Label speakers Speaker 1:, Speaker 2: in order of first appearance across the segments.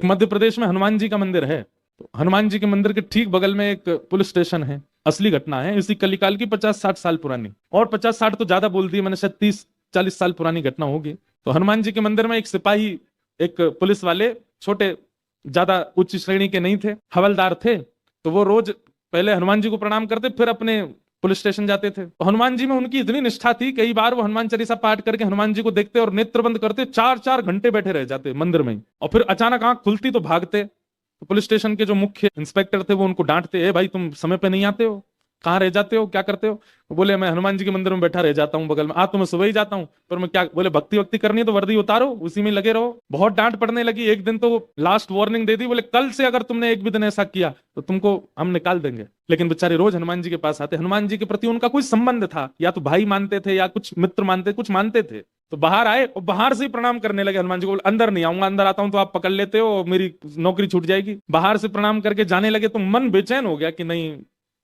Speaker 1: मध्य प्रदेश में हनुमान जी का मंदिर है, तो हनुमान जी के मंदिर के ठीक बगल में एक पुलिस स्टेशन है। असली घटना है, इसी कलिकाल की 50-60 साल पुरानी, और 50-60 तो ज्यादा बोल दी मैंने, शायद 30-40 साल पुरानी घटना होगी। तो हनुमान जी के मंदिर में एक सिपाही, एक पुलिस वाले, छोटे, ज्यादा उच्च श्रेणी के नहीं थे, हवलदार थे। तो वो रोज पहले हनुमान जी को प्रणाम करते, फिर अपने पुलिस स्टेशन जाते थे। तो हनुमान जी में उनकी इतनी निष्ठा थी, कई बार वो हनुमान चालीसा पाठ करके हनुमान जी को देखते और नेत्र बंद करते, 4-4 घंटे बैठे रह जाते मंदिर में ही। और फिर अचानक आंख खुलती तो भागते। तो पुलिस स्टेशन के जो मुख्य इंस्पेक्टर थे वो उनको डांटते, ए भाई तुम समय पे नहीं आते हो, कहाँ रह जाते हो, क्या करते हो? वो बोले मैं हनुमान जी के मंदिर में बैठा रह जाता हूँ बगल में। तो मैं सुबह ही जाता हूँ, पर मैं क्या, बोले भक्ति वक्ति करनी है तो वर्दी उतारो, उसी में लगे रहो। बहुत डांट पड़ने लगी। एक दिन तो लास्ट वार्निंग दे दी, बोले कल से अगर तुमने एक भी दिन ऐसा किया तो तुमको हम निकाल देंगे। लेकिन बेचारे रोज हनुमान जी के पास आते। हनुमान जी के प्रति उनका कोई संबंध था, या तो भाई मानते थे या कुछ मित्र मानते, कुछ मानते थे। तो बाहर आए और बाहर से ही प्रणाम करने लगे हनुमान जी को। अंदर नहीं आऊंगा, अंदर आता हूं तो आप पकड़ लेते हो और मेरी नौकरी छूट जाएगी। बाहर से प्रणाम करके जाने लगे। तो मन बेचैन हो गया कि नहीं,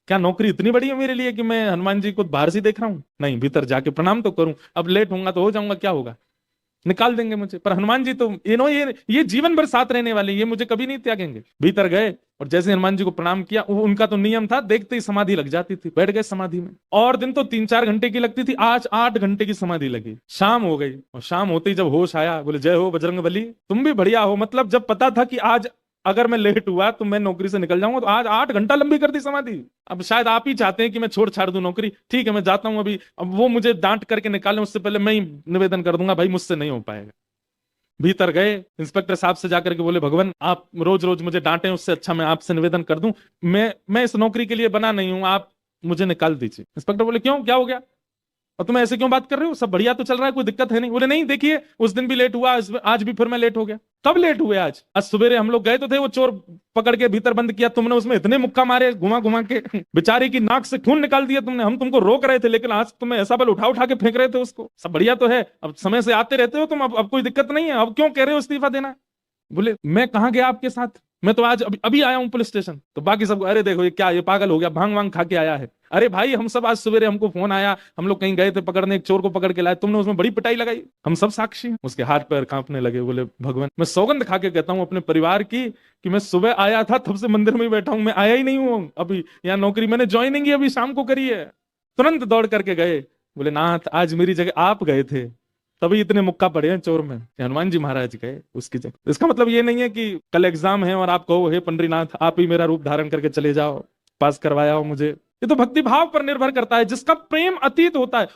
Speaker 1: क्या नौकरी इतनी बड़ी है मेरे लिए कि मैं हनुमान जी को बाहर से देख रहा हूं? नहीं, भीतर जाके प्रणाम तो करूं। अब लेट होऊंगा तो हो जाऊंगा, क्या होगा, निकाल देंगे मुझे। पर हनुमान जी तो ये जीवन भर साथ रहने वाले, ये मुझे कभी नहीं त्यागेंगे। भीतर गए और जैसे हनुमान जी को प्रणाम किया, उनका तो नियम था, देखते ही समाधि लग जाती थी, बैठ गए समाधि में। और दिन तो 3-4 घंटे की लगती थी, आज 8 घंटे की समाधि लगी। शाम हो गई और शाम होते ही जब होश आया, बोले जय हो बजरंगबली, तुम भी बढ़िया हो। मतलब जब पता था कि आज अगर मैं लेट हुआ तो मैं नौकरी से निकल जाऊंगा, तो आज 8 घंटा लंबी कर दी समाधि। अब शायद आप ही चाहते हैं कि मैं छोड़ छाड़ दूं नौकरी। ठीक है, मैं जाता हूं अभी। अब वो मुझे डांट करके निकालें उससे पहले मैं ही निवेदन कर दूंगा, भाई मुझसे नहीं हो पाएगा। भीतर गए, इंस्पेक्टर साहब से जाकर के बोले भगवान आप रोज रोज मुझे डांटें, उससे अच्छा मैं आपसे निवेदन कर दूं, मैं इस नौकरी के लिए बना नहीं हूं, आप मुझे निकाल दीजिए। इंस्पेक्टर बोले क्यों, क्या हो गया, और तुम ऐसे क्यों बात कर रहे हो, सब बढ़िया तो चल रहा है, कोई दिक्कत है नहीं? बोले नहीं, देखिए उस दिन भी लेट हुआ, आज भी फिर मैं लेट हो गया। कब लेट हुए? आज सवेरे हम लोग गए तो थे, वो चोर पकड़ के भीतर बंद किया, तुमने उसमें इतने मुक्का मारे घुमा घुमा के, बेचारी की नाक से खून निकाल दिया तुमने। हम तुमको रोक रहे थे, लेकिन आज तुम्हें ऐसा बल उठा उठा के फेंक रहे थे उसको। सब बढ़िया तो है, अब समय से आते रहते हो तुम, अब कोई दिक्कत नहीं है, अब क्यों कह रहे हो इस्तीफा देना? बोले मैं कहाँ गया आपके साथ, मैं तो आज अभी आया हूँ पुलिस स्टेशन। तो बाकी सब, अरे देखो ये क्या, ये पागल हो गया, भांग वांग खा के आया है। अरे भाई हम सब आज सवेरे, हमको फोन आया, हम लोग कहीं गए थे पकड़ने, एक चोर को पकड़ के लाए, तुमने उसमें बड़ी पिटाई लगाई, हम सब साक्षी हैं। उसके हाथ पैर कांपने लगे। बोले भगवान, मैं सौगंध खा के कहता हूँ अपने परिवार की कि मैं सुबह आया था, तब से मंदिर में ही बैठा हूं, मैं आया ही नहीं हूँ अभी यहाँ नौकरी, मैंने ज्वाइनिंग ही अभी शाम को करी है। तुरंत दौड़ करके गए। बोले नाथ आज मेरी जगह आप गए थे, तभी इतने मुक्का पड़े हैं चोर में। हनुमान जी महाराज गए उसकी जगह। इसका मतलब ये नहीं है कि कल एग्जाम है और आप कहो हे पंडरीनाथ आप ही मेरा रूप धारण करके चले जाओ, पास करवाया हो मुझे। ये तो भक्ति भाव पर निर्भर करता है, जिसका प्रेम अतीत होता है